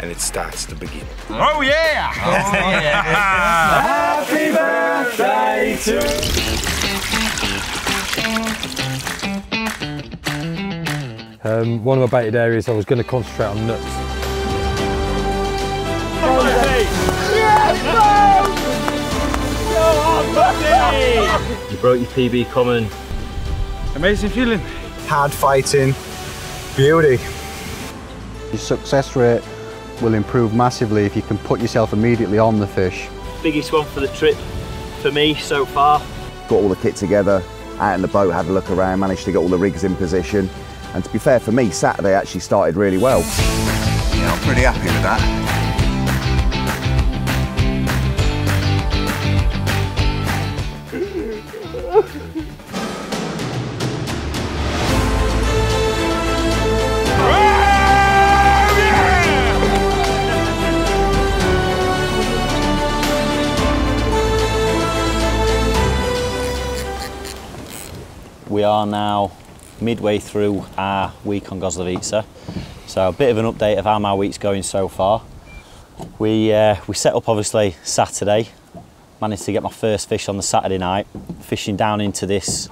and it starts to begin. Oh yeah! Oh yeah! Happy birthday to One of my baited areas, I was going to concentrate on nuts. You broke your PB common. Amazing feeling. Hard fighting, beauty. Your success rate will improve massively if you can put yourself immediately on the fish. Biggest one for the trip for me so far. Got all the kit together, out in the boat, had a look around, managed to get all the rigs in position. And to be fair, for me, Saturday actually started really well. Yeah, I'm pretty happy with that. We are now midway through our week on Goslawice. So a bit of an update of how my week's going so far. We set up obviously Saturday, managed to get my first fish on the Saturday night, fishing down into this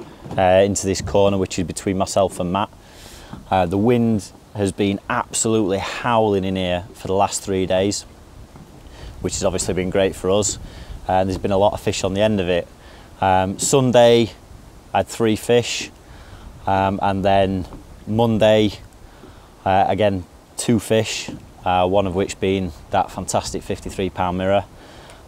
corner which is between myself and Matt. The wind has been absolutely howling in here for the last 3 days, which has obviously been great for us. There's been a lot of fish on the end of it. Sunday I had 3 fish, and then Monday again 2 fish, one of which being that fantastic 53-pound mirror,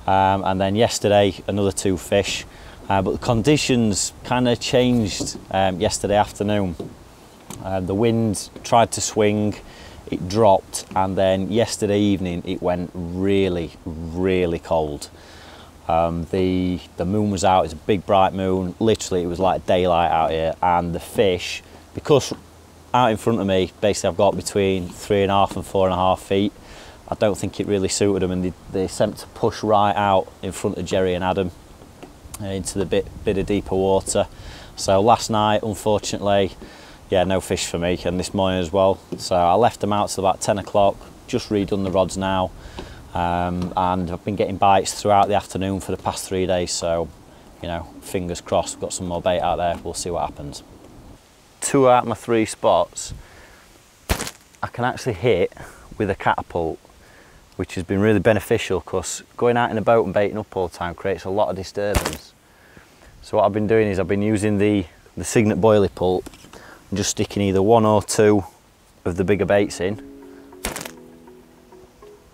and then yesterday another 2 fish, but the conditions kind of changed yesterday afternoon. The wind tried to swing, it dropped, and then yesterday evening it went really cold. The moon was out, it's a big bright moon, literally it was like daylight out here, and the fish, because out in front of me basically I've got between 3.5 and 4.5 feet, I don't think it really suited them, and they attempt to push right out in front of Jerry and Adam into the bit of deeper water. So last night unfortunately, yeah, no fish for me, and this morning as well. So I left them out till about 10 o'clock, just redone the rods now. And I've been getting bites throughout the afternoon for the past 3 days, so you know, fingers crossed, we've got some more bait out there, we'll see what happens. 2 out of my 3 spots I can actually hit with a catapult, which has been really beneficial because going out in a boat and baiting up all the time creates a lot of disturbance. So what I've been doing is I've been using the Cygnet boilie pulp and just sticking either 1 or 2 of the bigger baits in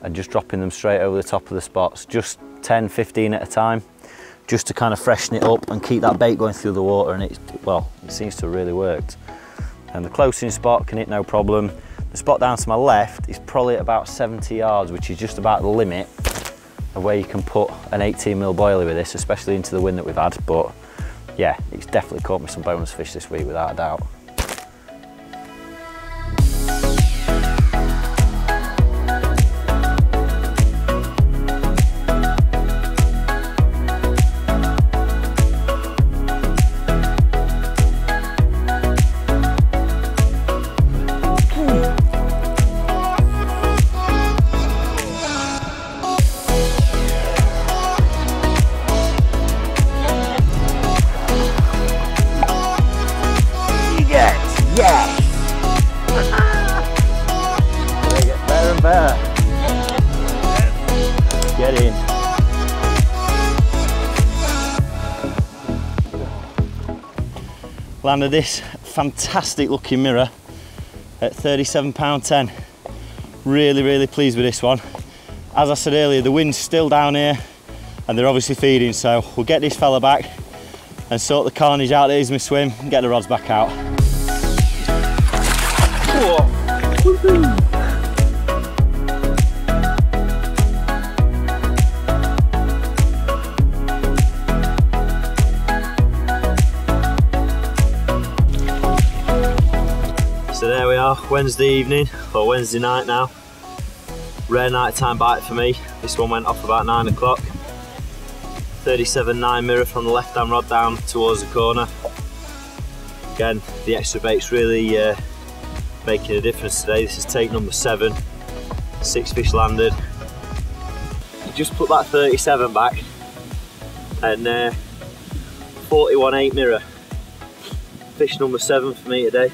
and just dropping them straight over the top of the spots, just 10, 15 at a time, just to kind of freshen it up and keep that bait going through the water, and it seems to have really worked. And the close-in spot can hit no problem. The spot down to my left is probably at about 70 yards, which is just about the limit of where you can put an 18mm boilie with this, especially into the wind that we've had. But yeah, it's definitely caught me some bonus fish this week without a doubt. Get in. Landed this fantastic looking mirror at £37.10. Really pleased with this one. As I said earlier, the wind's still down here and they're obviously feeding, so we'll get this fella back and sort the carnage out that is my swim and get the rods back out. So there we are, Wednesday evening, or Wednesday night now. Rare night time bite for me. This one went off about 9 o'clock. 37.9 mirror from the left hand rod down towards the corner. Again, the extra bait's really making a difference today. This is take number 7. 6 fish landed. Just put that 37 back and 41.8 mirror. Fish number 7 for me today.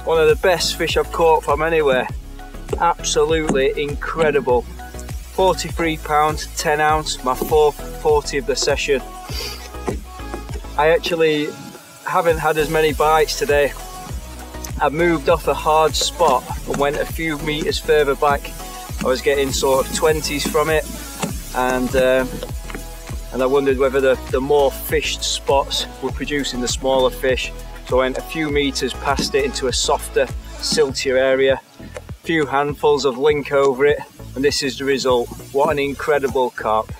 One of the best fish I've caught from anywhere. Absolutely incredible. 43 pounds, 10 ounce, my 4th 40 of the session. I actually haven't had as many bites today. I moved off a hard spot and went a few meters further back. I was getting sort of 20s from it, and I wondered whether the more fished spots were producing the smaller fish. So I went a few meters past it into a softer, siltier area. A few handfuls of link over it, and this is the result. What an incredible carp.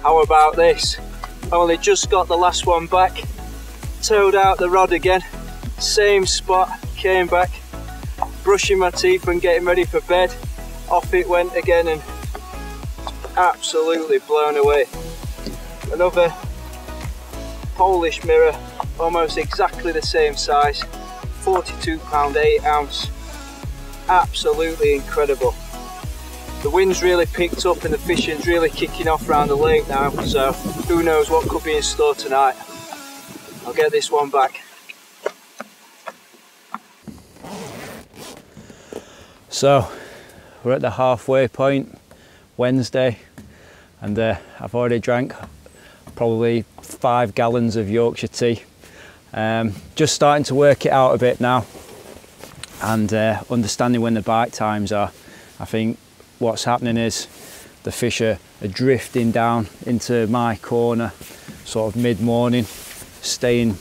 How about this? I only just got the last one back, towed out the rod again, same spot, came back, brushing my teeth and getting ready for bed. Off it went again and absolutely blown away. Another Polish mirror, almost exactly the same size, 42 pound 8 ounce. Absolutely incredible. The wind's really picked up and the fishing's really kicking off around the lake now, so who knows what could be in store tonight. I'll get this one back. So we're at the halfway point, Wednesday, and I've already drank probably 5 gallons of Yorkshire tea. Just starting to work it out a bit now and understanding when the bite times are. I think what's happening is the fish are drifting down into my corner sort of mid-morning, staying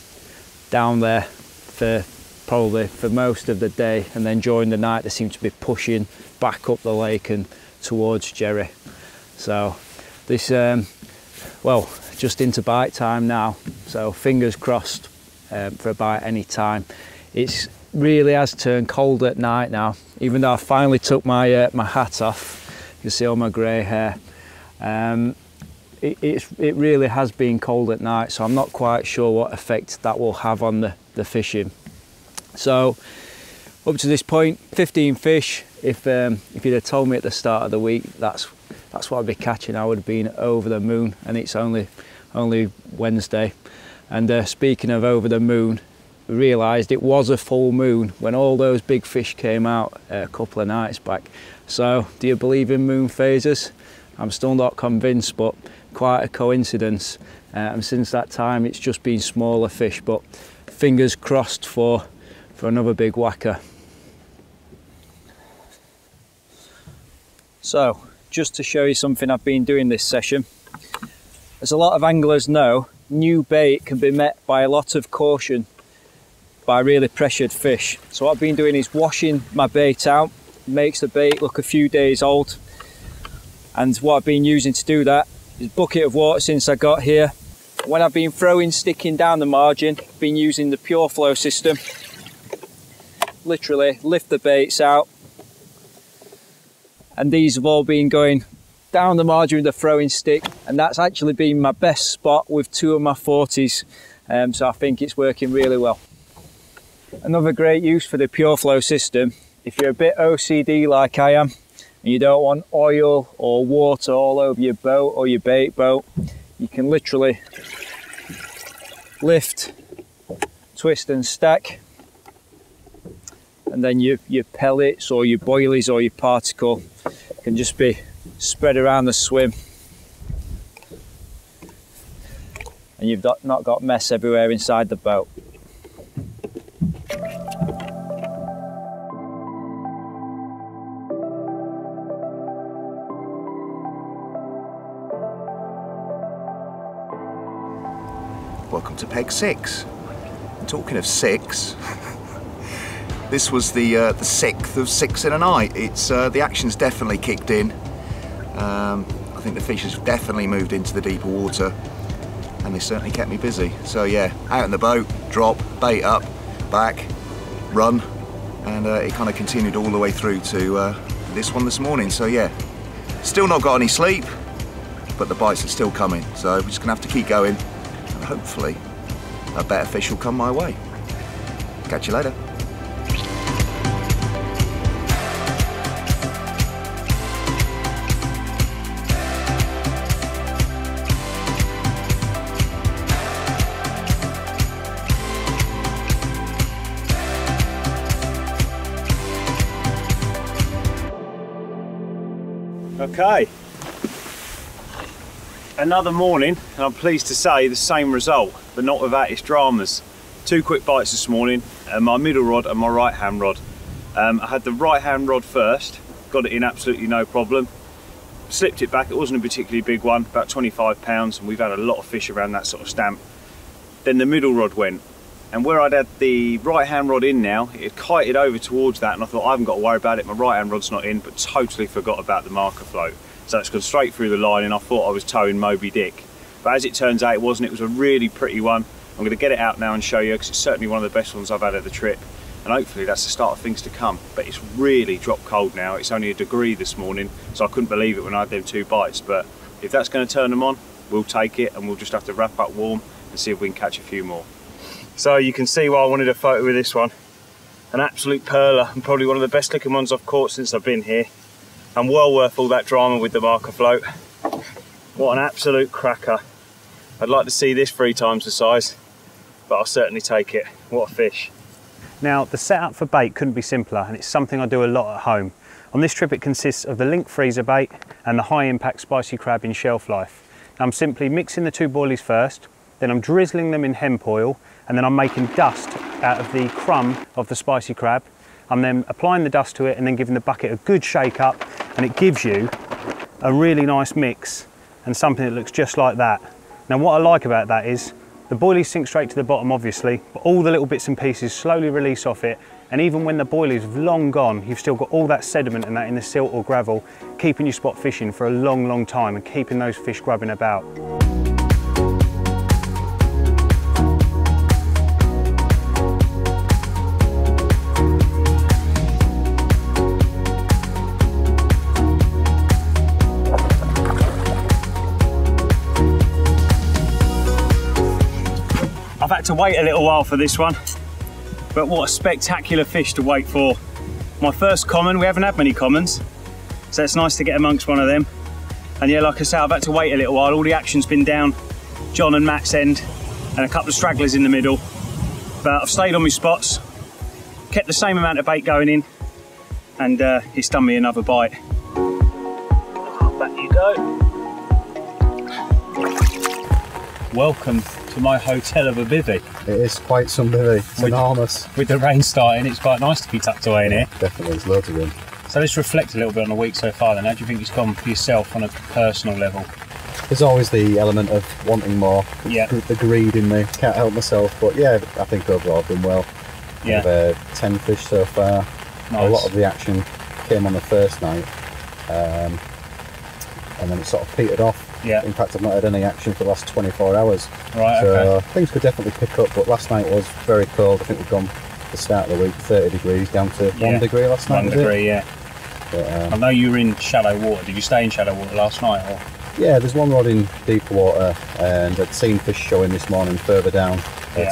down there for probably for most of the day, and then during the night they seem to be pushing back up the lake and towards Jerry. So this well, just into bite time now, so fingers crossed for a bite any time. It's really has turned cold at night now, even though I finally took my my hat off. You can see all my grey hair. It really has been cold at night, so I'm not quite sure what effect that will have on the fishing. So up to this point, 15 fish. If you'd have told me at the start of the week that's what I'd be catching, I would have been over the moon, and it's only Wednesday. And speaking of over the moon, realised it was a full moon when all those big fish came out a couple of nights back. So do you believe in moon phases? I'm still not convinced, but quite a coincidence. And since that time it's just been smaller fish, but fingers crossed for another big whacker. So just to show you something I've been doing this session, as a lot of anglers know, new bait can be met by a lot of caution by really pressured fish. So what I've been doing is washing my bait out, makes the bait look a few days old. And what I've been using to do that is a bucket of water since I got here. When I've been sticking down the margin, I've been using the pure flow system. Literally lift the baits out. And these have all been going down the margin with the throwing stick, and that's actually been my best spot with 2 of my 40s. So I think it's working really well. Another great use for the pure flow system, if you're a bit OCD like I am, and you don't want oil or water all over your boat or your bait boat, you can literally lift, twist and stack, and then your pellets or your boilies or your particle can just be spread around the swim, and you've not got mess everywhere inside the boat. Welcome to Peg 6. Talking of 6, this was the 6th of 6 in a night. It's the action's definitely kicked in. I think the fish has definitely moved into the deeper water. and they certainly kept me busy. So yeah, out in the boat, drop, bait up, back, run, and it kind of continued all the way through to this one this morning. So yeah, still not got any sleep, but the bites are still coming. So we're just gonna have to keep going, and hopefully a better fish will come my way. Catch you later. Okay, another morning, and I'm pleased to say the same result, but not without its dramas. 2 quick bites this morning, my middle rod and my right hand rod. I had the right hand rod first, got it in absolutely no problem, slipped it back. It wasn't a particularly big one, about 25 pounds, and we've had a lot of fish around that sort of stamp. Then the middle rod went, and where I'd had the right hand rod in now, it had kited over towards that, and I thought I haven't got to worry about it, my right hand rod's not in, but totally forgot about the marker float. So it's gone straight through the line, and I thought I was towing Moby Dick. But as it turns out, it wasn't. It was a really pretty one. I'm going to get it out now and show you, because it's certainly one of the best ones I've had of the trip, and hopefully that's the start of things to come. But it's really dropped cold now. It's only 1 degree this morning, so I couldn't believe it when I had them 2 bites. But if that's going to turn them on, we'll take it, and we'll just have to wrap up warm and see if we can catch a few more. So you can see why I wanted a photo with this one. An absolute perler, and probably one of the best looking ones I've caught since I've been here, and well worth all that drama with the marker float. What an absolute cracker. I'd like to see this 3 times the size, but I'll certainly take it. What a fish. Now, the setup for bait couldn't be simpler, and it's something I do a lot at home. On this trip it consists of the link freezer bait and the high impact spicy crab in shelf life. Now, I'm simply mixing the 2 boilies first, then I'm drizzling them in hemp oil, and then I'm making dust out of the crumb of the spicy crab. I'm then applying the dust to it and then giving the bucket a good shake up, and it gives you a really nice mix and something that looks just like that. Now, what I like about that is the boilies sink straight to the bottom, obviously, but all the little bits and pieces slowly release off it, and even when the boilies have long gone, you've still got all that sediment and that in the silt or gravel, keeping you spot fishing for a long, long time and keeping those fish grubbing about. I've had to wait a little while for this one, but what a spectacular fish to wait for. My first common. We haven't had many commons, so it's nice to get amongst one of them. And yeah, like I say, I've had to wait a little while. All the action's been down John and Matt's end, and a couple of stragglers in the middle. But I've stayed on my spots, kept the same amount of bait going in, and it's done me another bite. Back you go. Welcome to my hotel of a bivvy. It is quite some bivvy, it's enormous. With the rain starting, it's quite nice to be tucked away in here. Definitely, there's loads of room. So let's reflect a little bit on the week so far then. How do you think it's gone for yourself on a personal level? There's always the element of wanting more, yeah. The greed in me, can't help myself, but yeah, I think overall I've done well. Yeah. I've 10 fish so far. Nice. A lot of the action came on the first night, and then it sort of petered off. Yeah. In fact, I've not had any action for the last 24 hours. Right, so okay. Things could definitely pick up, but last night was very cold. I think we've gone the start of the week 30 degrees down to 1 degree last night. 1 degree, yeah. But, I know you were in shallow water. Did you stay in shallow water last night? Or? Yeah, there's one rod in deeper water, and I'd seen fish showing this morning further down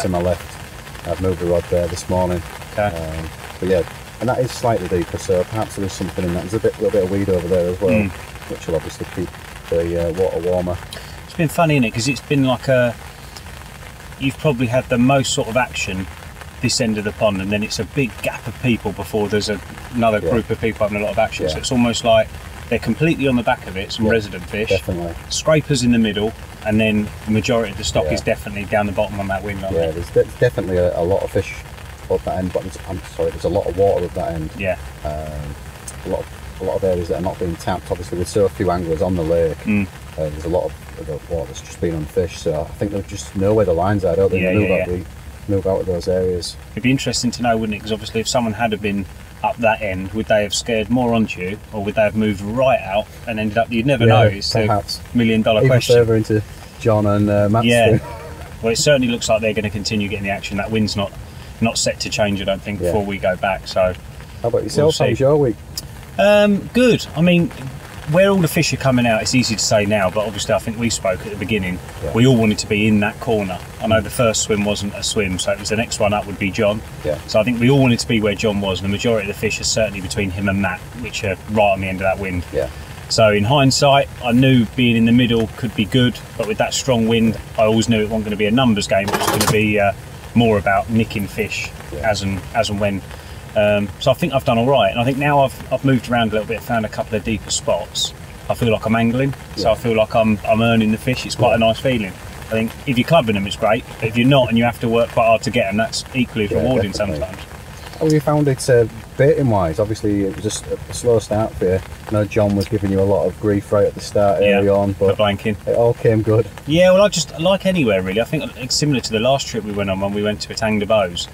to my left. I've moved the rod there this morning. Okay. But yeah, and that is slightly deeper, so perhaps there is something in that. There's a little bit of weed over there as well, which will obviously keep the water warmer. It's been funny, isn't it? Because it's been like you've probably had the most sort of action this end of the pond, and then it's a big gap of people before there's another group of people having a lot of action. So it's almost like they're completely on the back of it, some resident fish, definitely. Scrapers in the middle, and then the majority of the stock is definitely down the bottom on that windmill. Yeah, there's definitely a lot of fish up that end, but there's a lot of water up that end. Yeah. A lot of areas that are not being tapped. Obviously, with so few anglers on the lake, there's a lot of the water that's just been unfished. So I think they just know where the lines are, don't they? They move out of those areas. It'd be interesting to know, wouldn't it? Because obviously, if someone had been up that end, would they have scared more onto you, or would they have moved right out and ended up? You'd never know. It's perhaps. $1 million Even question. further into John and Matt's Yeah. doing. Well, it certainly looks like they're going to continue getting the action. That wind's not set to change, I don't think, before we go back. So, how about yourself? We'll How's your week? Good. I mean, where all the fish are coming out, it's easy to say now, but obviously I think we spoke at the beginning. Yeah. We all wanted to be in that corner. I know the first swim wasn't a swim, so it was the next one up would be John. Yeah. So I think we all wanted to be where John was, and the majority of the fish are certainly between him and Matt, which are right on the end of that wind. Yeah. So in hindsight, I knew being in the middle could be good, but with that strong wind, I always knew it wasn't going to be a numbers game. It was going to be more about nicking fish as and when. So I think I've done all right, and I think now I've moved around a little bit, found a couple of deeper spots. I feel like I'm angling, so I feel like I'm earning the fish. It's quite a nice feeling. I think if you're clubbing them, it's great, but if you're not and you have to work quite hard to get them, that's equally as rewarding sometimes. How have you found it baiting wise? Obviously it was just a slow start for you. I know John was giving you a lot of grief right at the start early on, but blanking. It all came good. Yeah, well, I just like anywhere really. I think it's similar to the last trip we went on when we went to Atang de Bows.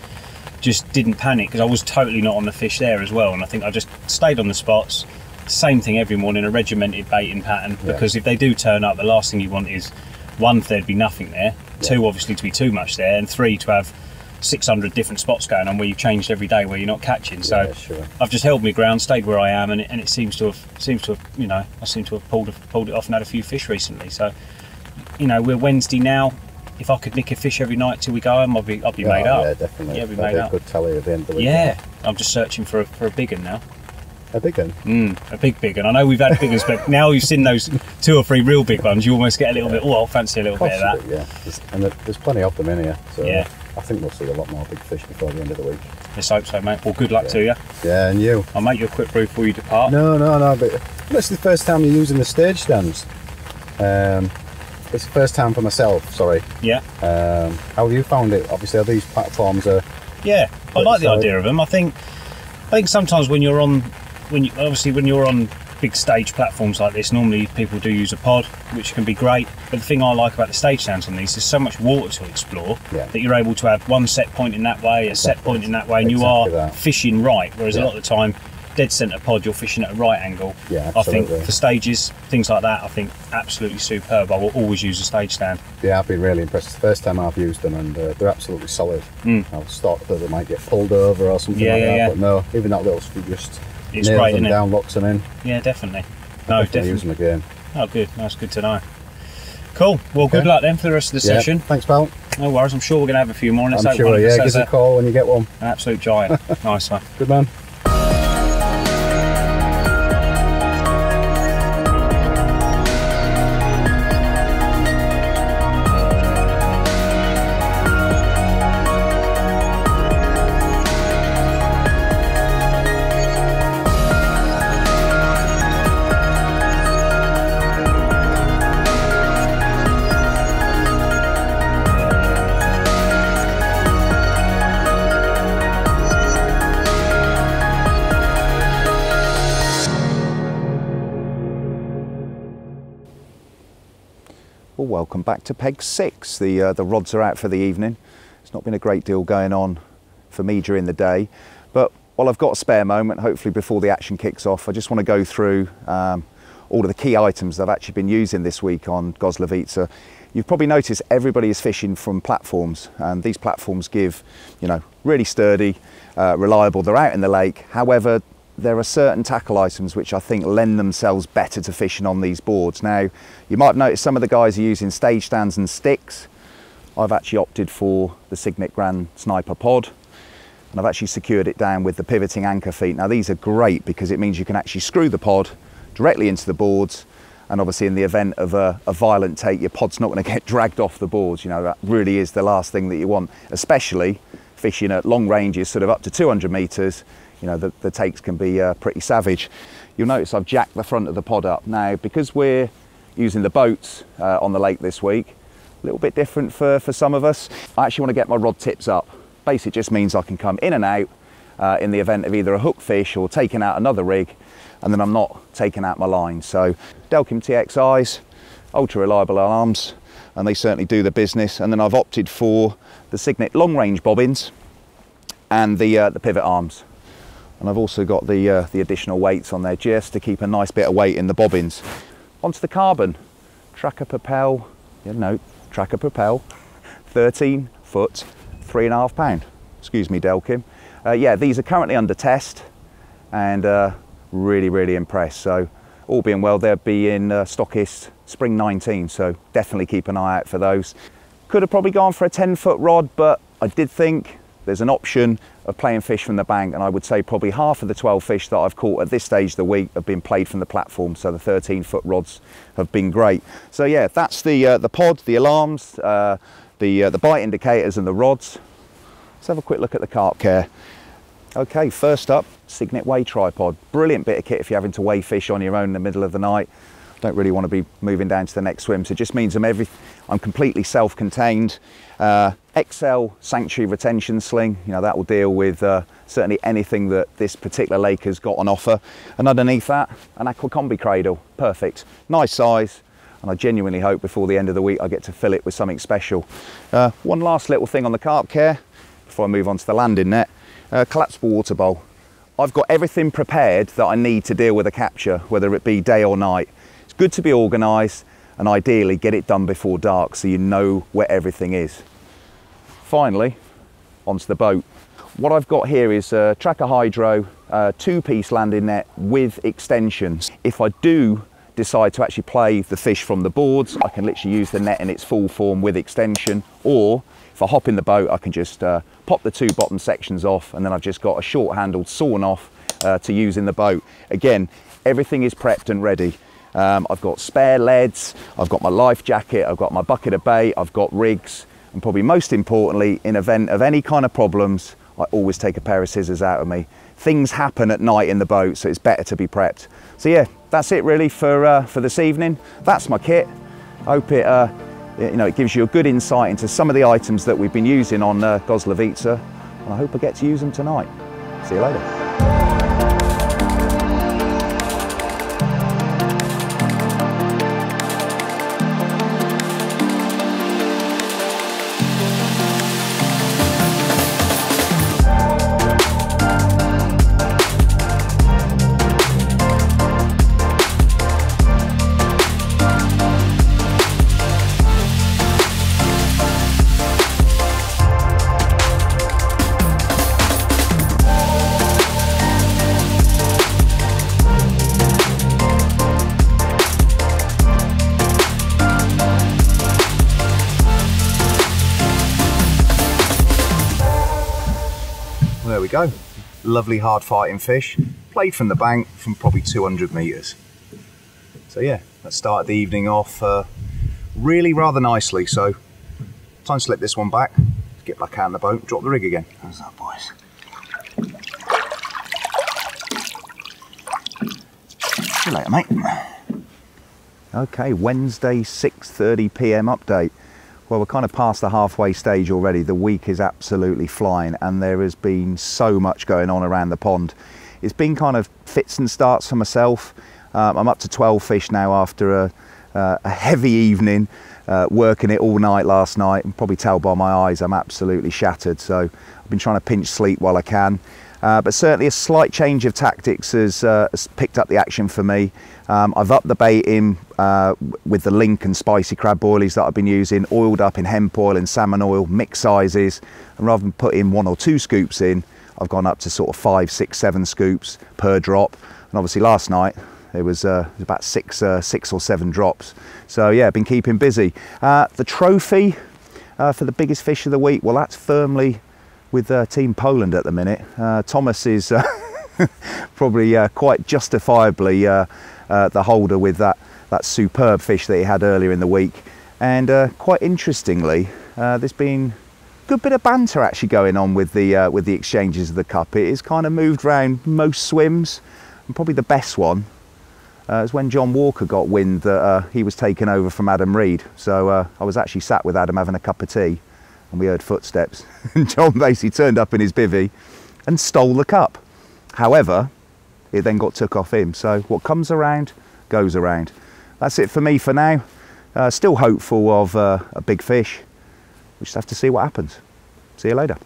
Just didn't panic because I was totally not on the fish there as well, and I think I just stayed on the spots. Same thing every morning, a regimented baiting pattern, because if they do turn up, the last thing you want is 1, there'd be nothing there, 2, obviously to be too much there, and 3, to have 600 different spots going on where you've changed every day where you're not catching. So I've just held my ground, stayed where I am, and it seems to have you know, I seem to have pulled it off and had a few fish recently. So, you know, we're Wednesday now. If I could nick a fish every night till we go home, I'd be made up. Yeah, definitely. Yeah, I'd be That'd made be up. a good tally at the end of the week. Yeah, I'm just searching for a big one now. A big one? A big one. I know we've had big ones, but now you've seen those 2 or 3 real big ones, you almost get a little bit, oh, I'll fancy a little bit of that. Yeah, and there's plenty of them in here, so I think we'll see a lot more big fish before the end of the week. Let's hope so, mate. Well, good luck to you. Yeah, and you. I'll make you a quick brew before you depart. No, but this is the first time you're using the stage stands. It's the first time for myself, sorry. Yeah. How have you found it? Obviously, these platforms are... Yeah, I like the idea of them. I think sometimes when you're on big stage platforms like this, normally people do use a pod, which can be great. But the thing I like about the stage stands on these, there's so much water to explore that you're able to have one set point in that way, a set point in that way, and you are fishing right. Whereas a lot of the time, dead centre pod, you're fishing at a right angle. Yeah, I think for stages, things like that, I think absolutely superb. I will always use a stage stand. Yeah, I've been really impressed. It's the first time I've used them, and they're absolutely solid. I was thought that they might get pulled over or something like that, but no, even that little screw just nails them down, locks them in. Yeah, definitely. No, definitely. Use them again. Oh, good. That's good to know. Cool. Well, good luck then for the rest of the session. Thanks, pal. No worries. I'm sure we're going to have a few more. I'm sure, yeah. Give us a call when you get one. An absolute giant. Nice one. Good man. Well, welcome back to Peg 6. The rods are out for the evening. It's not been a great deal going on for me during the day, but while I've got a spare moment, hopefully before the action kicks off, I just want to go through all of the key items that I've actually been using this week on Goslawice. You've probably noticed everybody is fishing from platforms, and these platforms give, you know, really sturdy, reliable. They're out in the lake. However, there are certain tackle items which I think lend themselves better to fishing on these boards. Now, you might have noticed some of the guys are using stage stands and sticks. I've actually opted for the Cygnet Grand Sniper pod, and I've actually secured it down with the pivoting anchor feet. Now, these are great because it means you can actually screw the pod directly into the boards, and obviously in the event of a violent take, your pod's not going to get dragged off the boards. You know, that really is the last thing that you want, especially fishing at long ranges, sort of up to 200 metres. You know, the takes can be pretty savage. You'll notice I've jacked the front of the pod up. Now, because we're using the boats on the lake this week, a little bit different for some of us, I actually want to get my rod tips up. Basically, it just means I can come in and out in the event of either a hook fish or taking out another rig, and then I'm not taking out my line. So, Delkim TXIs, ultra reliable arms, and they certainly do the business. And then I've opted for the Cygnet long range bobbins and the pivot arms. And I've also got the additional weights on there just to keep a nice bit of weight in the bobbins. Onto the carbon, Trakker Propel, no, Trakker Propel, 13 foot, 3.5 pound. Excuse me, Delkim. Yeah, these are currently under test and really, really impressed. So all being well, they'll be in stockist spring 19, so definitely keep an eye out for those. Could have probably gone for a 10-foot rod, but I did think there's an option of playing fish from the bank, and I would say probably half of the 12 fish that I've caught at this stage of the week have been played from the platform, so the 13-foot rods have been great. So yeah, that's the pod, the alarms, the bite indicators and the rods. Let's have a quick look at the carp care. Okay, first up, Cygnet weigh tripod. Brilliant bit of kit if you're having to weigh fish on your own in the middle of the night. Don't really want to be moving down to the next swim, so it just means I'm completely self-contained. XL sanctuary retention sling, you know, that will deal with certainly anything that this particular lake has got on offer. And underneath that, an Aqua combi cradle, perfect, nice size. And I genuinely hope before the end of the week I get to fill it with something special. One last little thing on the carp care before I move on to the landing net. Collapsible water bowl. I've got everything prepared that I need to deal with a capture, whether it be day or night. It's good to be organised and ideally get it done before dark so you know where everything is. Finally, onto the boat. What I've got here is a Trakker Hydro 2-piece landing net with extensions. If I do decide to actually play the fish from the boards, I can literally use the net in its full form with extension, or if I hop in the boat, I can just pop the 2 bottom sections off, and then I've just got a short-handled sawn off to use in the boat. Again, everything is prepped and ready. I've got spare leads, I've got my life jacket, I've got my bucket of bait, I've got rigs, and probably most importantly, in event of any kind of problems, I always take a pair of scissors out of me. Things happen at night in the boat, so it's better to be prepped. So yeah, that's it really for this evening. That's my kit. I hope it it gives you a good insight into some of the items that we've been using on Goslawice, and I hope I get to use them tonight. See you later. There we go. Lovely hard fighting fish. Played from the bank from probably 200 metres. So yeah, that started the evening off really rather nicely. So time to slip this one back, get back out in the boat, drop the rig again. How's that, boys? See you later, mate. Okay, Wednesday 6:30 PM update. Well, we're kind of past the halfway stage already. The week is absolutely flying and there has been so much going on around the pond. It's been kind of fits and starts for myself. I'm up to 12 fish now after a heavy evening, working it all night last night. You can probably tell by my eyes I'm absolutely shattered. So I've been trying to pinch sleep while I can. But certainly a slight change of tactics has picked up the action for me. I've upped the bait in with the link and spicy crab boilies that I've been using, oiled up in hemp oil and salmon oil, mixed sizes, and rather than putting 1 or 2 scoops in, I've gone up to sort of 5, 6, 7 scoops per drop. And obviously last night it was about 6 or 7 drops. So yeah, I've been keeping busy. The trophy for the biggest fish of the week, well, that's firmly with Team Poland at the minute. Thomas is probably quite justifiably the holder with that superb fish that he had earlier in the week. And quite interestingly, there's been a good bit of banter actually going on with the exchanges of the cup. It is kind of moved around most swims, and probably the best one is when John Walker got wind that he was taken over from Adam Reed. So I was actually sat with Adam having a cup of tea, and we heard footsteps. And John basically turned up in his bivvy and stole the cup. However, it then got took off him. So what comes around goes around. That's it for me for now. Still hopeful of a big fish. We just have to see what happens. See you later.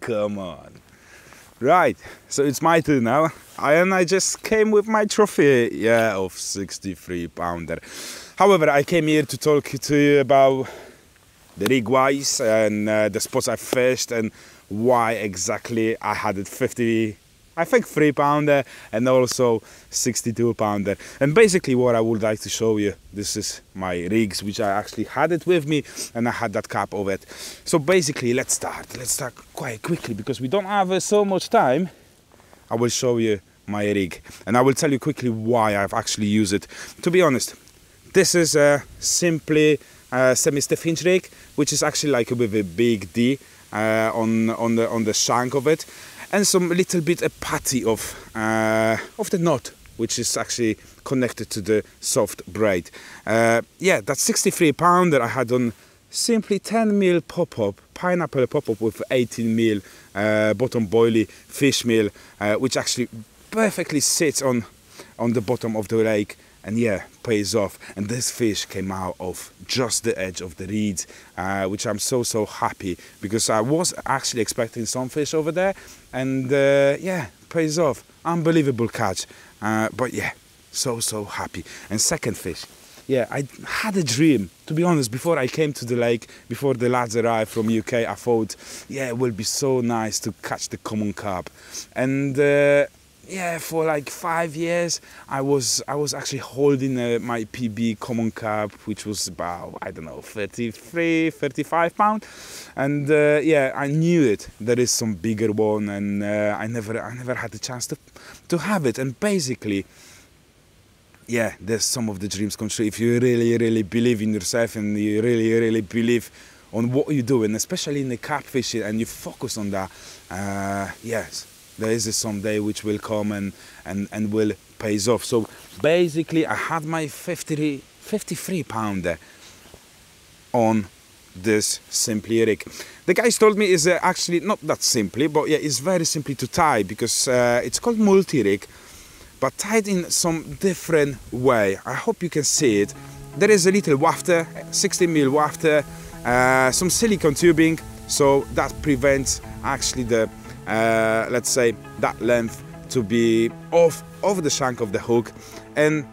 come on. Right, so it's my turn now. I just came with my trophy, yeah, of 63 pounder. However, I came here to talk to you about the rig wise and the spots I fished and why exactly I had it 50, I think 3 pounder and also 62 pounder. And basically what I would like to show you, this is my rigs, which I actually had it with me and I had that cap of it. So basically let's start quite quickly because we don't have so much time. I will show you my rig and I will tell you quickly why I've actually used it. To be honest, this is a simply semi-stiff hinge rig, which is actually like with a big D on the shank of it, and some little bit a patty of the knot, which is actually connected to the soft braid. Yeah, that 63 pounder I had on simply 10 mil pop-up, pineapple pop-up with 18 mil bottom boilie fish meal, which actually perfectly sits on the bottom of the lake. And yeah, pays off. And this fish came out of just the edge of the reeds, which I'm so happy because I was actually expecting some fish over there. And yeah, pays off. Unbelievable catch. But yeah, so happy. And second fish. Yeah, I had a dream, to be honest, before I came to the lake, before the lads arrived from UK, I thought, yeah, it will be so nice to catch the common carp. And yeah, for like 5 years, I was actually holding my PB common carp, which was about, I don't know, 33, 35 pound. And yeah, I knew it. There is some bigger one, and I never had the chance to have it. And basically, yeah, there's some of the dreams come true. If you really believe in yourself and you really believe on what you do, and especially in the carp fishing, and you focus on that, yes. There is a someday which will come and will pays off. So basically I had my 53 pounder on this simply rig. The guys told me is actually not that simply, but yeah, it's very simply to tie because it's called multi-rig, but tied in some different way. I hope you can see it. There is a little wafter, 16 mil wafter, some silicone tubing, so that prevents actually the let's say that length to be off the shank of the hook, and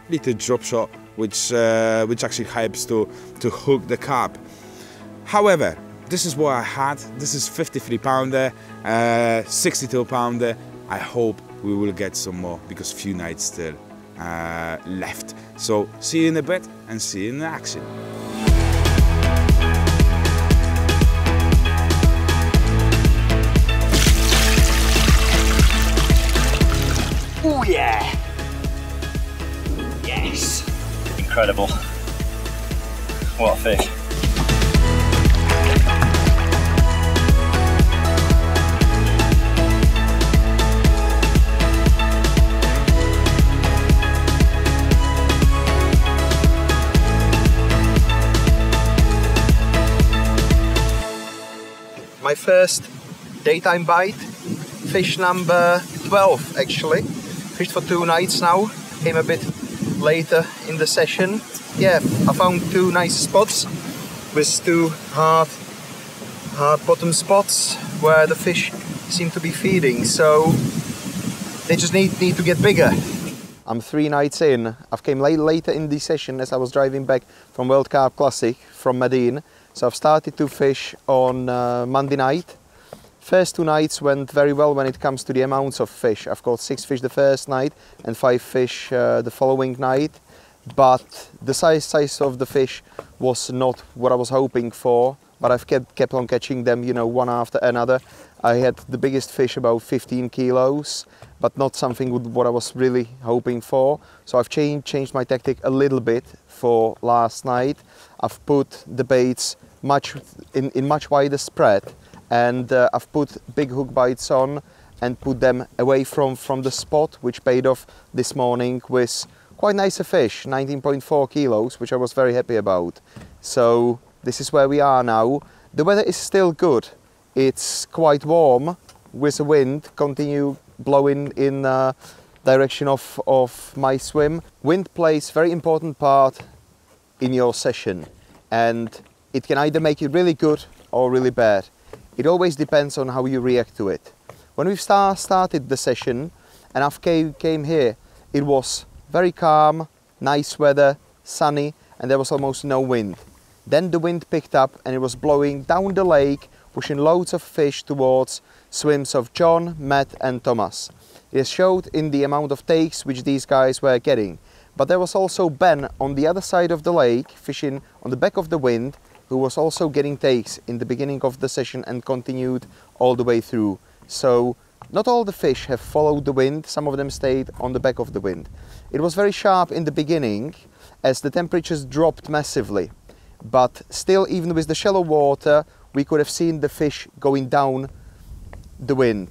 little drop shot which actually helps to hook the carp. However, this is what I had. This is 53 pounder, 62 pounder. I hope we will get some more because few nights still left. So see you in a bit and see you in action. Oh yeah! Yes! Incredible. What a fish. My first daytime bite, fish number 12 actually. Fished for 2 nights now, came a bit later in the session. Yeah, I found 2 nice spots with 2 hard bottom spots where the fish seem to be feeding, so they just need to get bigger. I'm 3 nights in. I've came later in the session as I was driving back from World Carp Classic from Medellin. So I've started to fish on Monday night. First 2 nights went very well when it comes to the amounts of fish. I've caught 6 fish the first night and 5 fish the following night. But the size of the fish was not what I was hoping for. But I've kept on catching them, you know, one after another. I had the biggest fish about 15 kilos, but not something with what I was really hoping for. So I've changed my tactic a little bit for last night. I've put the baits in much wider spread, and I've put big hook bites on and put them away from the spot, which paid off this morning with quite nice fish, 19.4 kilos, which I was very happy about. So this is where we are now. The weather is still good. It's quite warm with the wind continue blowing in direction of my swim. Wind plays a very important part in your session, and it can either make it really good or really bad. It always depends on how you react to it. When we started the session and I came here, it was very calm, nice weather, sunny, and there was almost no wind. Then the wind picked up and it was blowing down the lake, pushing loads of fish towards swims of John, Matt and Thomas. It showed in the amount of takes which these guys were getting. But there was also Ben on the other side of the lake, fishing on the back of the wind, who was also getting takes in the beginning of the session and continued all the way through. So not all the fish have followed the wind, some of them stayed on the back of the wind. It was very sharp in the beginning as the temperatures dropped massively, but still, even with the shallow water, we could have seen the fish going down the wind.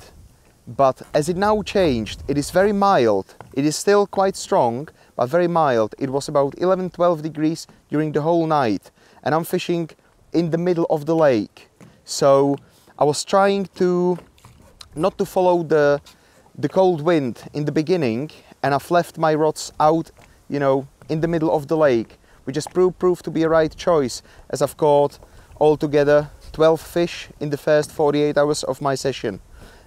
But as it now changed, it is very mild. It is still quite strong, but very mild. It was about 11-12 degrees during the whole night, and I'm fishing in the middle of the lake. So I was trying to not to follow the cold wind in the beginning, and I've left my rods out, you know, in the middle of the lake, which has proved to be a right choice, as I've caught altogether 12 fish in the first 48 hours of my session.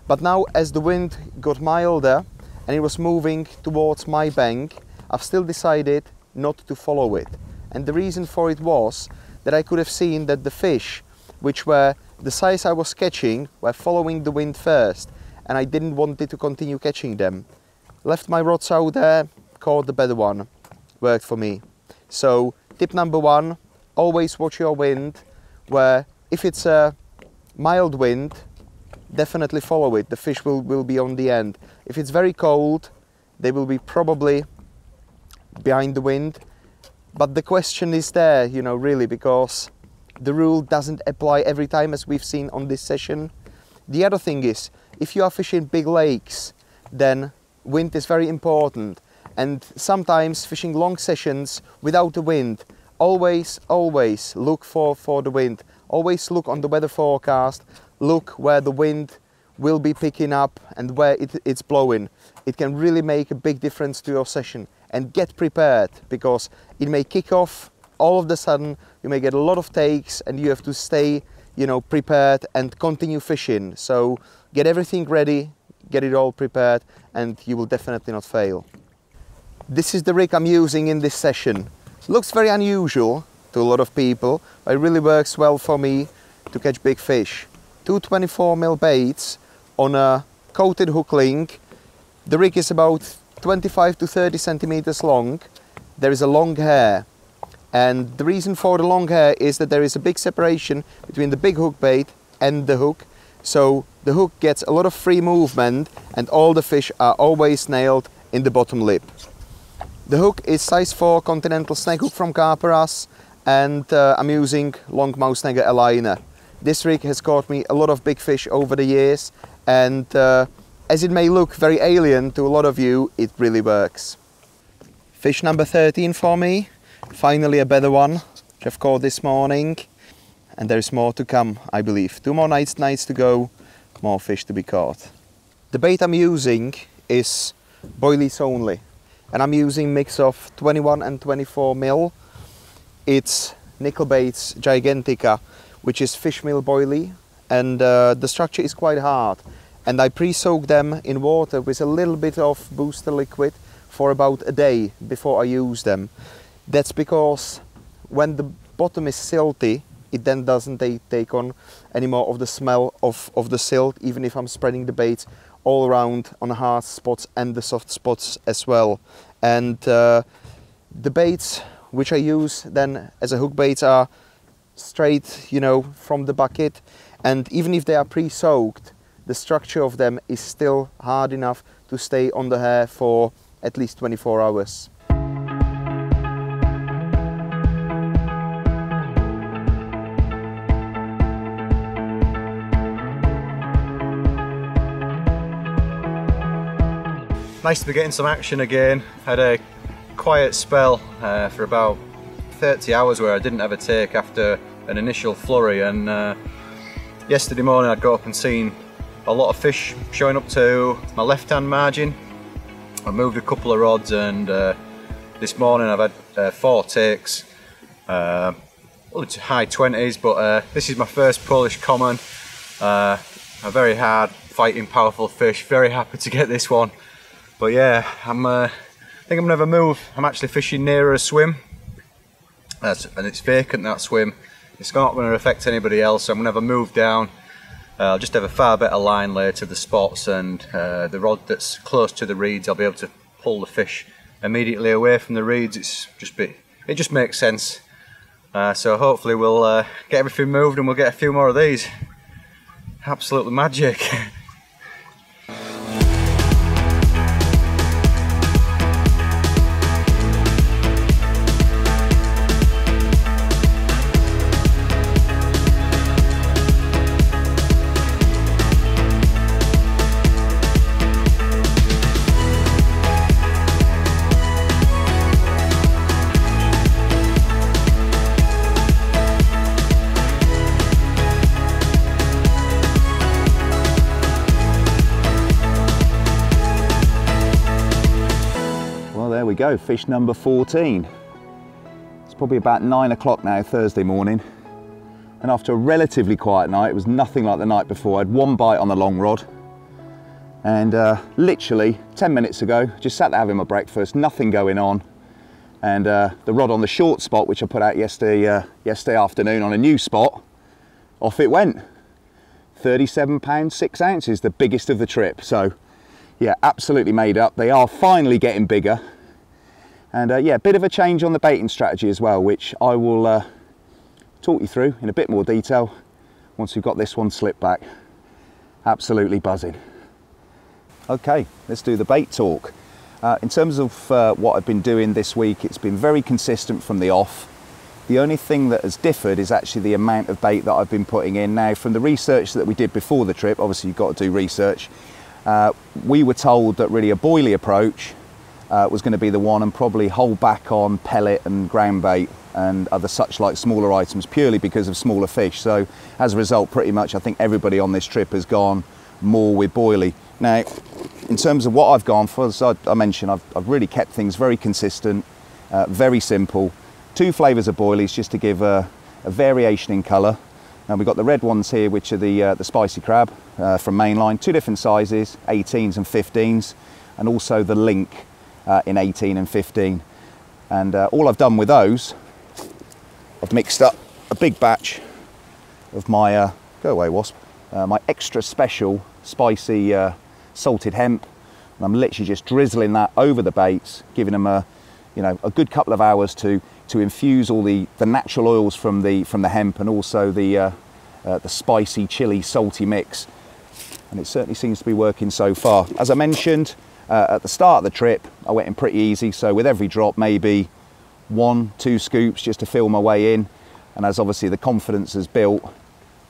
But now, as the wind got milder and it was moving towards my bank, I've still decided not to follow it. And the reason for it was that I could have seen that the fish, which were the size I was catching, were following the wind first, and I didn't want it to continue catching them. Left my rods out there, caught the better one. Worked for me. So tip number one, always watch your wind, where if it's a mild wind, definitely follow it. The fish will be on the end. If it's very cold, they will be probably behind the wind. But the question is there, you know, really, because the rule doesn't apply every time, as we've seen on this session. The other thing is, if you are fishing big lakes, then wind is very important. And sometimes fishing long sessions without the wind, always look for the wind. Always look on the weather forecast, look where the wind will be picking up and where it's blowing. It can really make a big difference to your session. And get prepared, because it may kick off all of a sudden, you may get a lot of takes and you have to stay, you know, prepared and continue fishing. So get everything ready, get it all prepared, and you will definitely not fail. This is the rig I'm using in this session. Looks very unusual to a lot of people, but it really works well for me to catch big fish. 2 24mm baits on a coated hook link. The rig is about 25 to 30 centimeters long. There is a long hair, and the reason for the long hair is that there is a big separation between the big hook bait and the hook, so the hook gets a lot of free movement and all the fish are always nailed in the bottom lip. The hook is size 4 continental snag hook from Carp Products, and I'm using longmouth snagger aligner. This rig has caught me a lot of big fish over the years, and as it may look very alien to a lot of you, it really works. Fish number 13 for me, finally a better one, which I've caught this morning, and there's more to come, I believe. 2 more nights to go, more fish to be caught. The bait I'm using is boilies only, and I'm using mix of 21 and 24mm. It's nickel baits gigantica, which is fish meal boilie, and the structure is quite hard. And I pre-soak them in water with a little bit of booster liquid for about a day before I use them. That's because when the bottom is silty, it then doesn't take on any more of the smell of the silt, even if I'm spreading the baits all around on the hard spots and the soft spots as well. And the baits which I use then as a hook baits are straight, you know, from the bucket, and even if they are pre-soaked, the structure of them is still hard enough to stay on the hair for at least 24 hours. Nice to be getting some action again. Had a quiet spell for about 30 hours where I didn't have a take after an initial flurry, and yesterday morning I got up and seen a lot of fish showing up to my left hand margin. I moved a couple of rods, and this morning I've had 4 takes. Well, it's high 20s, but this is my first Polish common. A very hard, fighting, powerful fish. Very happy to get this one. But yeah, I think I'm gonna move. I'm actually fishing nearer a swim, and it's vacant, that swim. It's not going to affect anybody else, so I'm going to have a move down. I'll just have a far better line layer to the spots, and the rod that's close to the reeds, I'll be able to pull the fish immediately away from the reeds. It just makes sense. So hopefully we'll get everything moved and we'll get a few more of these. Absolutely magic. There we go, fish number 14. It's probably about 9 o'clock now, Thursday morning. And after a relatively quiet night, it was nothing like the night before. I had one bite on the long rod. And literally 10 minutes ago, just sat there having my breakfast, nothing going on. And the rod on the short spot, which I put out yesterday afternoon on a new spot, off it went. 37 pounds, 6 ounces, the biggest of the trip. So yeah, absolutely made up. They are finally getting bigger. And yeah, a bit of a change on the baiting strategy as well, which I will talk you through in a bit more detail once we've got this one slipped back. Absolutely buzzing. Okay, let's do the bait talk. In terms of what I've been doing this week, it's been very consistent from the off. The only thing that has differed is actually the amount of bait that I've been putting in. Now, from the research that we did before the trip, obviously you've got to do research, we were told that really a boilie approach was going to be the one, and probably hold back on pellet and ground bait and other such like smaller items, purely because of smaller fish. So as a result, pretty much I think everybody on this trip has gone more with boilie. Now, in terms of what I've gone for, as I mentioned, I've really kept things very consistent, very simple. 2 flavours of boilies just to give a variation in colour. Now we've got the red ones here, which are the spicy crab from Mainline, 2 different sizes, 18s and 15s, and also the link in 18 and 15. And all I've done with those, I've mixed up a big batch of my, go away wasp, my extra special spicy salted hemp. And I'm literally just drizzling that over the baits, giving them a good couple of hours to infuse all the natural oils from the hemp, and also the spicy, chili, salty mix. And it certainly seems to be working so far. As I mentioned at the start of the trip, I went in pretty easy, so with every drop maybe 1-2 scoops just to feel my way in. And as obviously the confidence has built,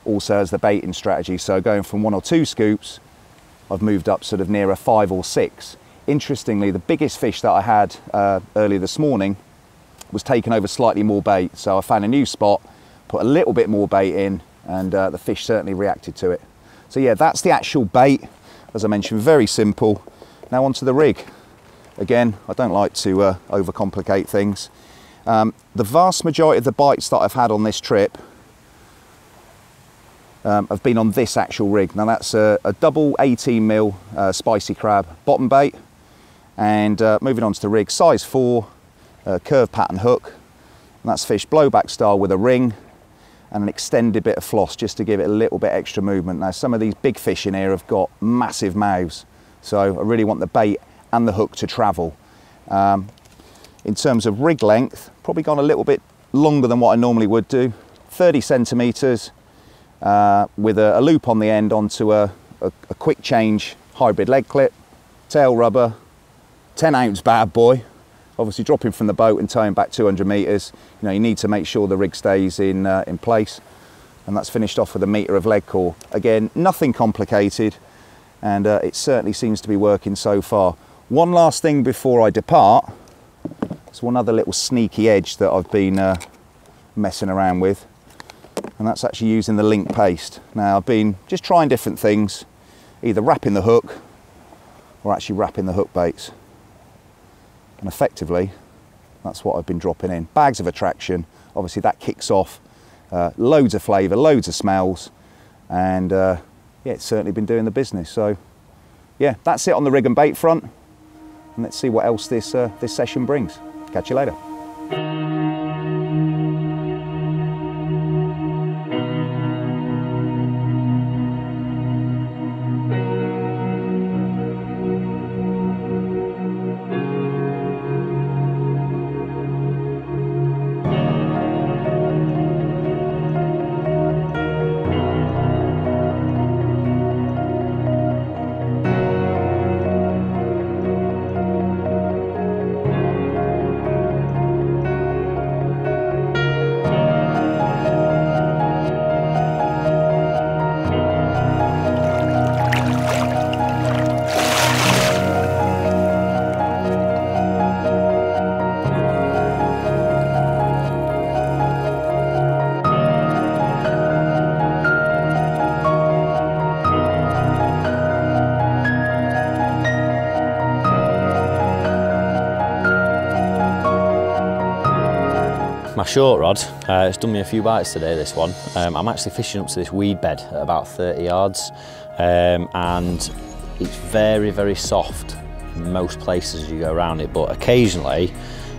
also as the baiting strategy, so going from 1 or 2 scoops, I've moved up sort of nearer 5 or 6. Interestingly, the biggest fish that I had earlier this morning was taking over slightly more bait, so I found a new spot, put a little bit more bait in, and the fish certainly reacted to it. So yeah, that's the actual bait. As I mentioned, very simple. Now onto the rig. Again, I don't like to overcomplicate things. The vast majority of the bites that I've had on this trip have been on this actual rig. Now that's a double 18mm spicy crab bottom bait. And moving on to the rig, size 4, curved pattern hook. And that's fished blowback style with a ring and an extended bit of floss just to give it a little bit extra movement. Now some of these big fish in here have got massive mouths, so I really want the bait and the hook to travel. In terms of rig length, probably gone a little bit longer than what I normally would do. 30 centimetres with a loop on the end onto a quick change hybrid leg clip, tail rubber, 10-ounce bad boy. Obviously dropping from the boat and towing back 200 metres, you need to make sure the rig stays in place. And that's finished off with a metre of leg core. Again, nothing complicated, and it certainly seems to be working so far. One last thing before I depart, it's one other little sneaky edge that I've been messing around with, and that's actually using the link paste. Now I've been just trying different things, either wrapping the hook or actually wrapping the hook baits. And effectively, that's what I've been dropping in. Bags of attraction, obviously that kicks off loads of flavour, loads of smells, and yeah, it's certainly been doing the business. So yeah, that's it on the rig and bait front, and let's see what else this session brings. Catch you later. My short rod, it's done me a few bites today, this one. I'm actually fishing up to this weed bed at about 30 yards, and it's very, very soft in most places as you go around it, but occasionally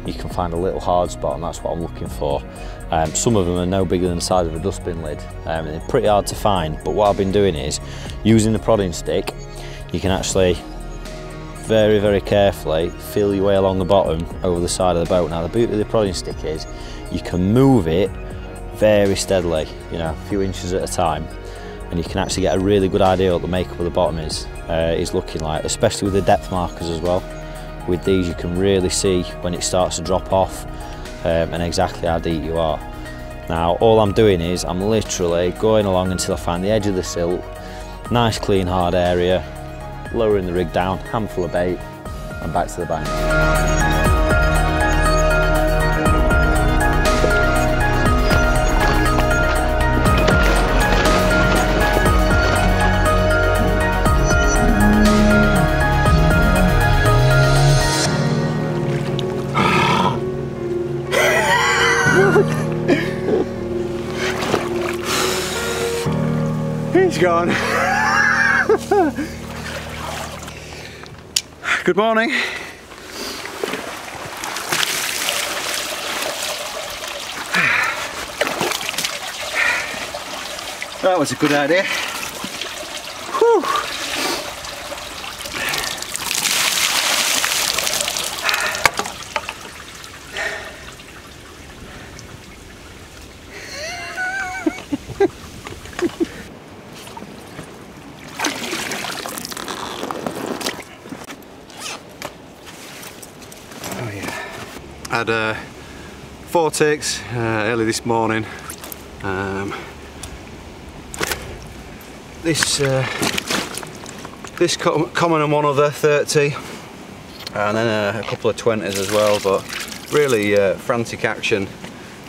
you can find a little hard spot, and that's what I'm looking for. Some of them are no bigger than the size of a dustbin lid, and they're pretty hard to find, but what I've been doing is, using the prodding stick, you can actually very, very carefully feel your way along the bottom over the side of the boat. Now the beauty of the prodding stick is you can move it very steadily, you know, a few inches at a time, and you can actually get a really good idea what the makeup of the bottom is looking like, especially with the depth markers as well. With these you can really see when it starts to drop off and exactly how deep you are. Now all I'm doing is I'm literally going along until I find the edge of the silt, nice clean hard area, lowering the rig down, handful of bait, and back to the bank. He's gone. Good morning. That was a good idea. Whew. Had 4 takes early this morning. This common and one other 30, and then a couple of 20s as well. But really frantic action.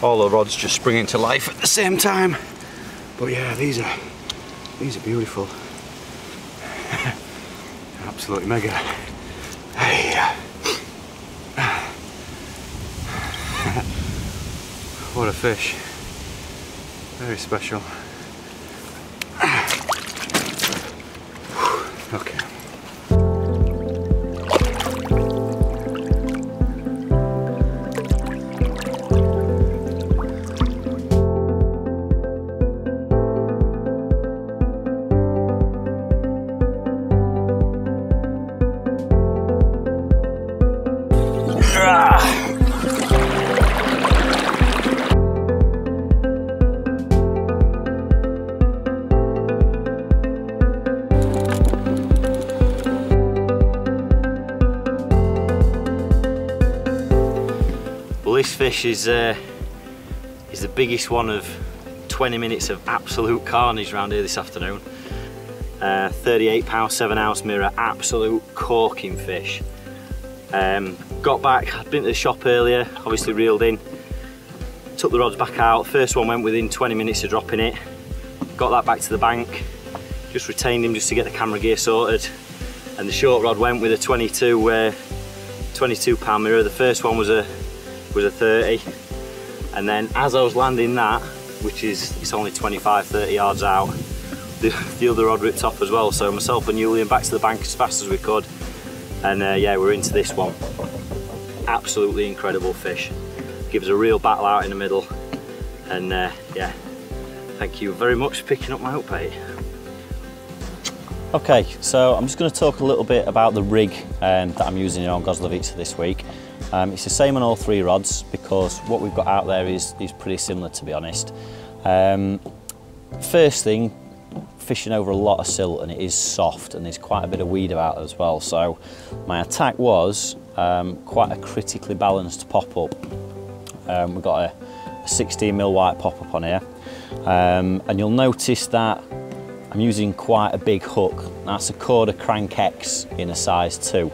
All the rods just springing to life at the same time. But yeah, these are beautiful. Absolutely mega. Hey. What a fish. Very special. Okay. This fish is the biggest one of 20 minutes of absolute carnage around here this afternoon. 38 pound 7 ounce mirror, absolute corking fish. Got back, I'd been to the shop earlier, obviously reeled in, took the rods back out. First one went within 20 minutes of dropping it. Got that back to the bank, just retained him just to get the camera gear sorted, and the short rod went with a 22 pound mirror. The first one was a 30, and then as I was landing that, which is, it's only 25-30 yards out, the other rod ripped off as well. So myself and Julian back to the bank as fast as we could, and yeah, we're into this one. Absolutely incredible fish. Gives a real battle out in the middle, and yeah, thank you very much for picking up my hook bait. Okay, so I'm just going to talk a little bit about the rig that I'm using on Goslawice this week. It's the same on all 3 rods because what we've got out there is pretty similar, to be honest. First thing, fishing over a lot of silt, and it is soft and there's quite a bit of weed about as well. So my attack was quite a critically balanced pop-up. We've got a 16mm white pop-up on here, and you'll notice that I'm using quite a big hook. That's a Corda Crank X in a size 2.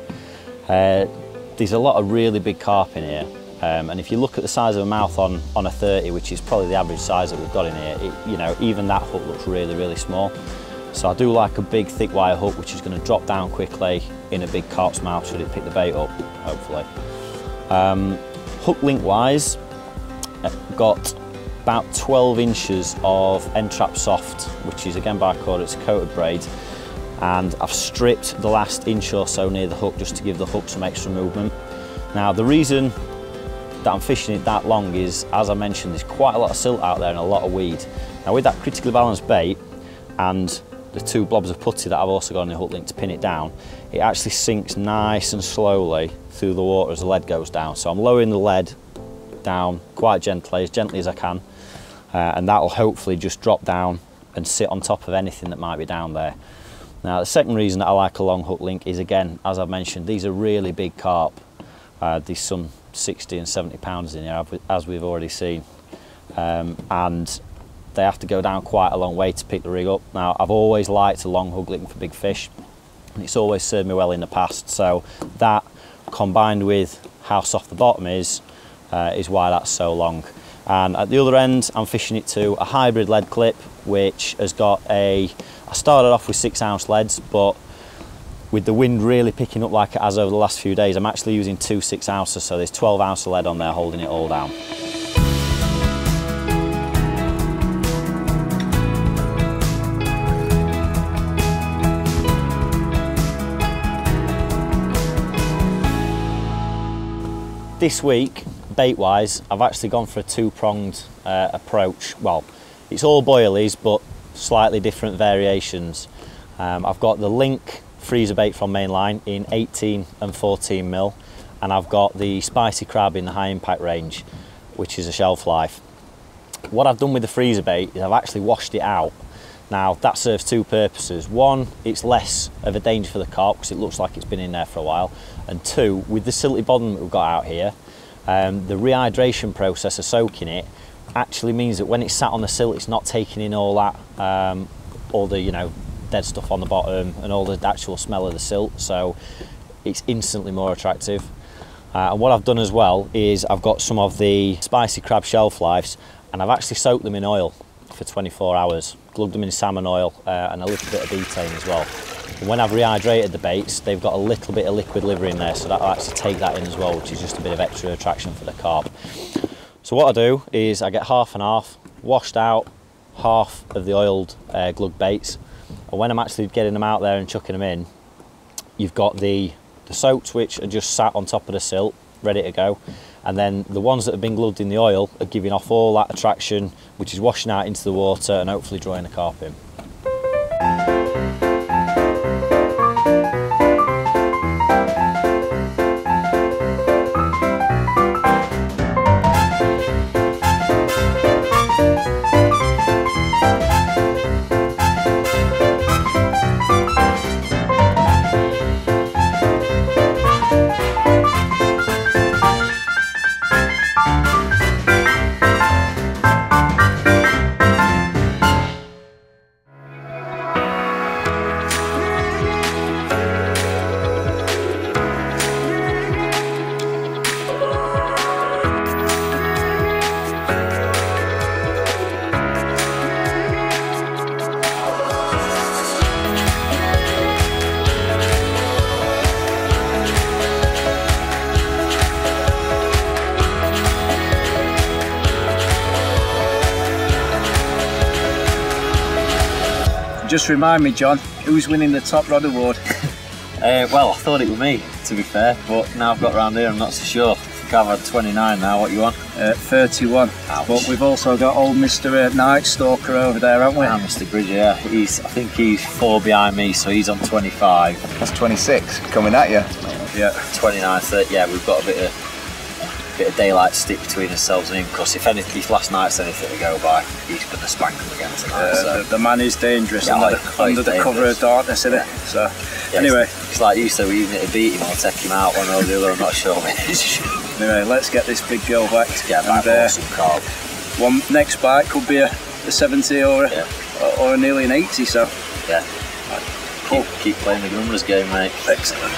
There's a lot of really big carp in here, and if you look at the size of a mouth on a 30, which is probably the average size that we've got in here, you know, even that hook looks really, really small. So I do like a big thick wire hook which is going to drop down quickly in a big carp's mouth should it pick the bait up, hopefully. Hook link wise, got about 12 inches of end trap soft, which is again by Aqua, it's a coated braid, and I've stripped the last inch or so near the hook just to give the hook some extra movement. Now the reason that I'm fishing it that long is, as I mentioned, there's quite a lot of silt out there and a lot of weed. Now with that critically balanced bait and the 2 blobs of putty that I've also got on the hook link to pin it down, it actually sinks nice and slowly through the water as the lead goes down. So I'm lowering the lead down quite gently as I can, and that'll hopefully just drop down and sit on top of anything that might be down there. Now the second reason that I like a long hook link is, again, as I've mentioned, these are really big carp. There's some 60 and 70 pounds in here, as we've already seen, and they have to go down quite a long way to pick the rig up. Now I've always liked a long hook link for big fish, and it's always served me well in the past, so that combined with how soft the bottom is why that's so long. And at the other end I'm fishing it to a hybrid lead clip which has got I started off with 6-ounce leads, but with the wind really picking up like it has over the last few days, I'm actually using 2 6-ounces, so there's 12 ounce of lead on there holding it all down. This week, bait-wise, I've actually gone for a 2-pronged approach. Well, it's all boilies, but slightly different variations. I've got the Link freezer bait from Mainline in 18 and 14mm, and I've got the Spicy Crab in the high impact range, which is a shelf life. What I've done with the freezer bait is I've actually washed it out. Now that serves 2 purposes. 1, it's less of a danger for the carp because it looks like it's been in there for a while, and 2, with the silty bottom that we've got out here, the rehydration process of soaking it actually means that when it's sat on the silt, it's not taking in all that, all the, you know, dead stuff on the bottom and all the actual smell of the silt, so it's instantly more attractive. And what I've done as well is I've got some of the Spicy Crab shelf lives, and I've actually soaked them in oil for 24 hours, glugged them in salmon oil and a little bit of betaine as well. And when I've rehydrated the baits, they've got a little bit of liquid liver in there, so that'll actually take that in as well, which is just a bit of extra attraction for the carp. So what I do is I get half and half, washed out half of the oiled glug baits, and when I'm actually getting them out there and chucking them in, you've got the soaked, which are just sat on top of the silt, ready to go, and then the ones that have been glugged in the oil are giving off all that attraction, which is washing out into the water and hopefully drawing the carp in. Just remind me, John, who's winning the top rod award? Well, I thought it was me, to be fair, but now I've got round here, I'm not so sure. I think I've had 29 now. What you want? 31. Ouch. But we've also got old Mr. Night Stalker over there, haven't we? Mr. Bridger, yeah. I think he's 4 behind me, so he's on 25. That's 26 coming at you. Yeah. 29, 30. Yeah, we've got a bit of daylight to stick between ourselves and him, because if last night's anything to go by, he's going to spank him again tonight. So. The man is dangerous under the cover of darkness, isn't it? So, yeah, anyway. It's like you said, we either beat him or take him out, one or the other, I'm not sure. Anyway, let's get this big girl back. Let's get back for some carp. One next bite could be a 70 or nearly an 80, so. Yeah. Keep playing the numbers game, mate. Excellent.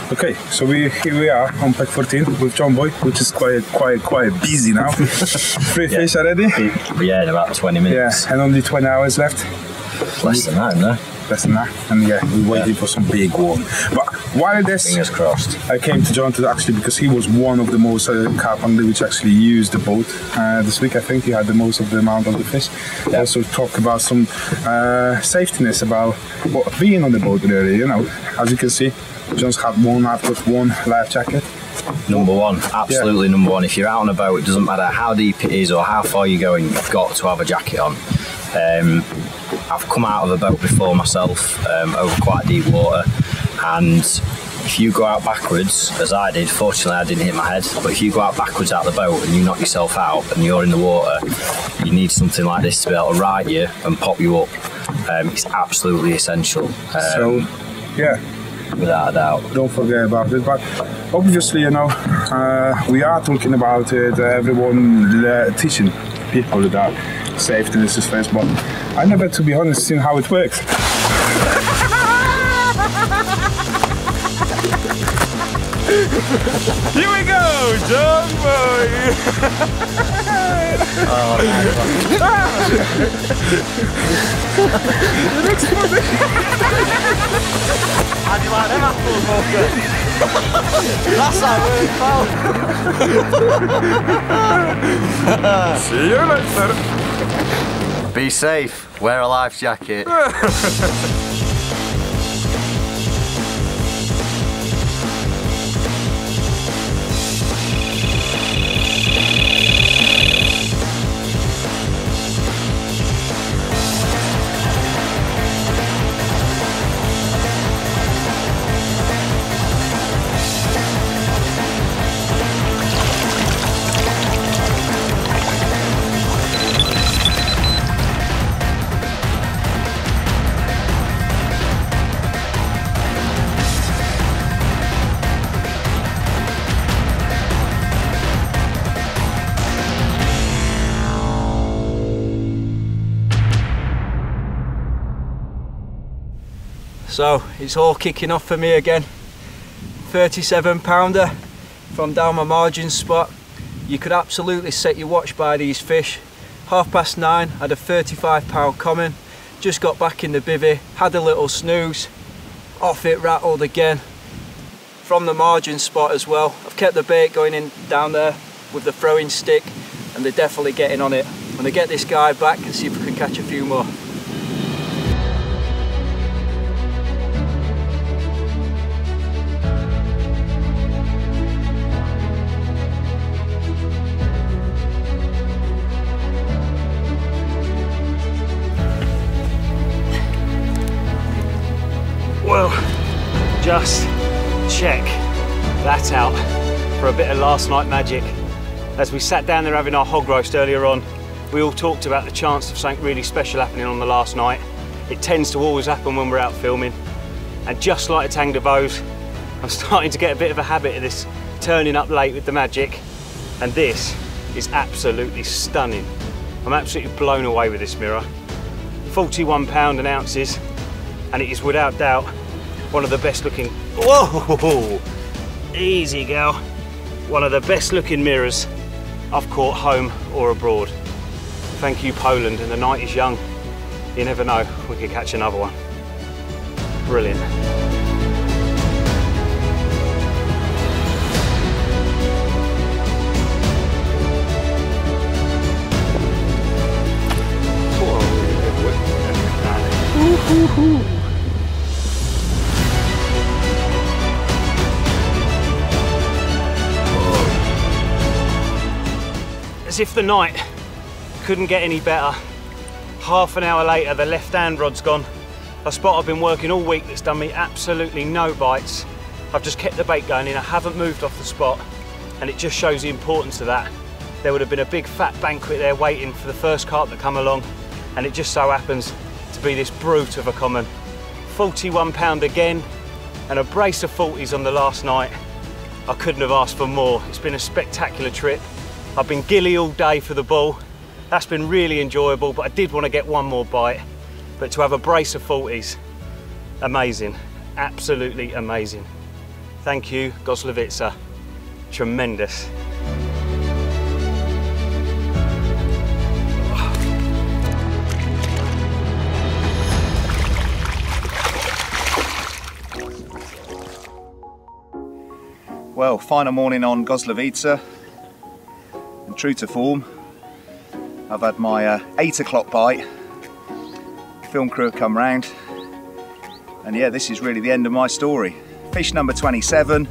Okay, so here we are on pack 14 with John Boy, which is quite busy now. 3 fish already? Yeah, in about 20 minutes. Yeah, and only 20 hours left. Less than that, no? Less than that, and yeah, we're waiting for some big one. But while this, fingers crossed. I came to John because he was one of the most carp hunter which actually used the boat this week. I think he had the most of the amount of the fish. Yeah. Also talk about some safetiness about being on the boat really. You know, as you can see, John's had one. I've got one life jacket. Number one, absolutely number one. If you're out on a boat, it doesn't matter how deep it is or how far you're going, you've got to have a jacket on. I've come out of a boat before myself over quite deep water, and if you go out backwards, as I did, fortunately I didn't hit my head, but if you go out backwards out of the boat and you knock yourself out and you're in the water, you need something like this to be able to right you and pop you up. It's absolutely essential. So, yeah. Without a doubt. Don't forget about it, but obviously, you know, we are talking about it, everyone teaching people that safety is first, but I never, to be honest, seen how it works. Here we go, John Boy! Oh, it looks funny! How do you like them apples, Walker? That's how it See you later! Be safe, wear a life jacket. So it's all kicking off for me again. 37 pounder from down my margin spot. You could absolutely set your watch by these fish. 9:30, had a 35 pound common. Just got back in the bivvy, had a little snooze. Off it rattled again. From the margin spot as well. I've kept the bait going in down there with the throwing stick, and they're definitely getting on it. I'm gonna get this guy back and see if we can catch a few more. Well, just check that out for a bit of last night magic. As we sat down there having our hog roast earlier on, we all talked about the chance of something really special happening on the last night. It tends to always happen when we're out filming. And just like a tang de bows, I'm starting to get a bit of a habit of this turning up late with the magic. And this is absolutely stunning. I'm absolutely blown away with this mirror. 41 pound and ounces. And it is without doubt one of the best looking, whoa, easy girl, one of the best looking mirrors I've caught home or abroad. Thank you, Poland, and the night is young. You never know, we could catch another one. Brilliant. As if the night couldn't get any better. Half an hour later, the left-hand rod's gone. A spot I've been working all week that's done me absolutely no bites. I've just kept the bait going and I haven't moved off the spot, and it just shows the importance of that. There would have been a big fat banquet there waiting for the first carp that come along, and it just so happens to be this brute of a common. 41 pound again, and a brace of 40s on the last night. I couldn't have asked for more. It's been a spectacular trip. I've been gilly all day for the bull. That's been really enjoyable, but I did want to get one more bite. But to have a brace of 40s, amazing, absolutely amazing. Thank you, Goslawice. Tremendous. Well, final morning on Goslawice, and true to form, I've had my 8 o'clock bite. Film crew have come round, and yeah, this is really the end of my story. Fish number 27,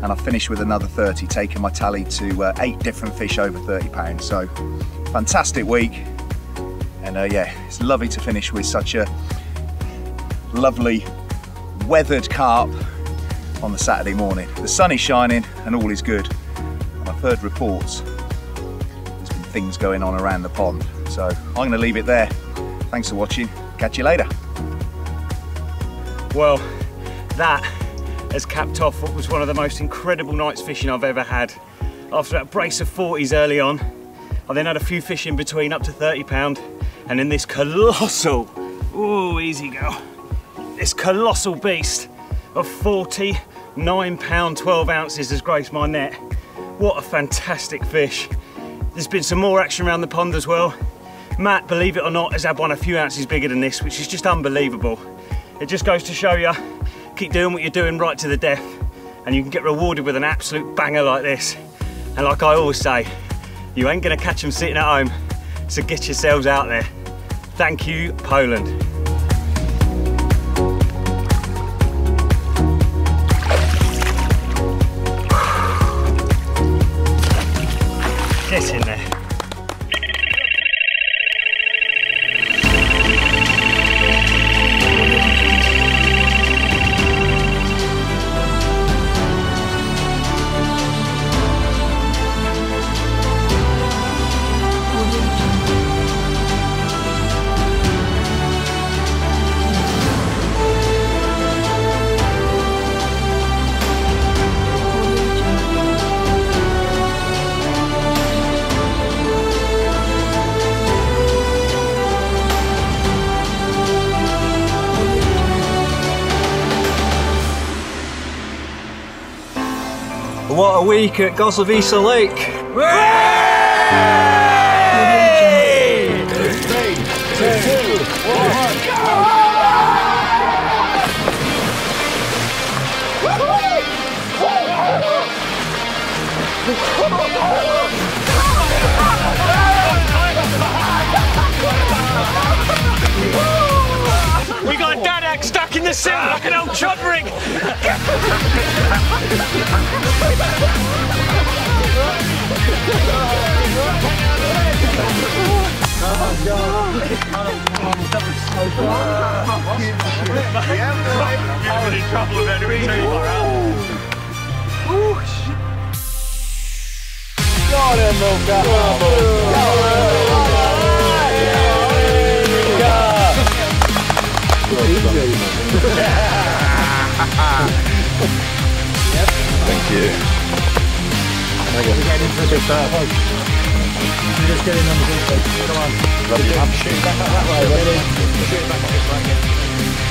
and I finished with another 30, taking my tally to 8 different fish over 30 pounds. So fantastic week, and yeah, it's lovely to finish with such a lovely weathered carp on the Saturday morning. The sun is shining and all is good, and I've heard reports there's been things going on around the pond, so I'm going to leave it there. Thanks for watching, catch you later. Well, that has capped off what was one of the most incredible nights fishing I've ever had. After that brace of 40s early on, I then had a few fish in between up to 30 pound, and then this colossal, ooh, easy girl, this colossal beast of 49 pound 12 ounces has graced my net. What a fantastic fish. There's been some more action around the pond as well. Matt, believe it or not, has had one a few ounces bigger than this, which is just unbelievable. It just goes to show you, keep doing what you're doing right to the death, and you can get rewarded with an absolute banger like this. And like I always say, you ain't gonna catch them sitting at home, so get yourselves out there. Thank you, Poland. Get in there. What a week at Goslawice Lake! We got Dadak stuck in the center like an old chod rig! You're in trouble with enemy too far out. Got him, Mocha! Thank you. We're getting into the start. We're just getting on the good side. Come on. Shoot back up that way. Shoot back up this way again.